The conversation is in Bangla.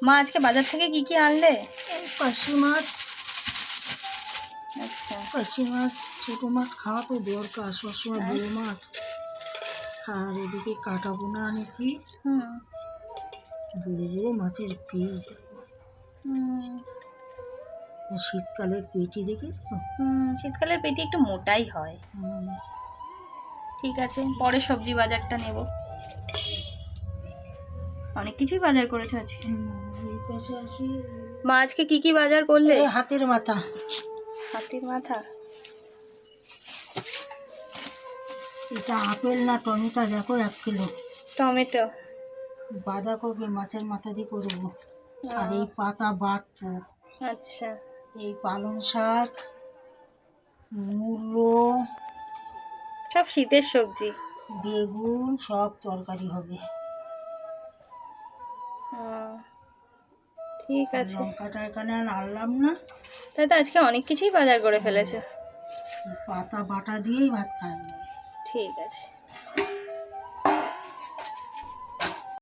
মা আজকে বাজার থেকে কি কি আনলে? পার্শে মাছ। আচ্ছা, পার্শে মাছ, ছোটো মাছ খাওয়া তো দরকার সবসময়, বড় মাছ। আর এদিকে কাটা বোনা আনেছি, বড় বড় মাছের পিস দেখো। শীতকালের পেটি দেখেছো? শীতকালের পেটি একটু মোটাই হয়। ঠিক আছে, পরে সবজি বাজারটা নেব। অনেক কিছুই বাজার করেছো আজকে। এই পাশে আসি। মা আজকে কি কি বাজার করলে? হাতের মাথা। হাতির মাথা। এটা আপেল না টমেটো দেখো, 1 কিলো। টমেটো। বাঁধাকপি মাছের মাথা দিয়ে করবো। আর এই পাতা বাটবো। আচ্ছা, এই পালং শাক, মূলো, সব শীতের সবজি। বেগুন, সব তরকারি হবে। ঠিক আছে, লঙ্কাটা এখানে আর আনলাম না। তাই তো আজকে অনেক কিছুই বাজার করে ফেলেছো। পাতা বাটা দিয়েই ভাত খাওয়া যাবে। ঠিক আছে।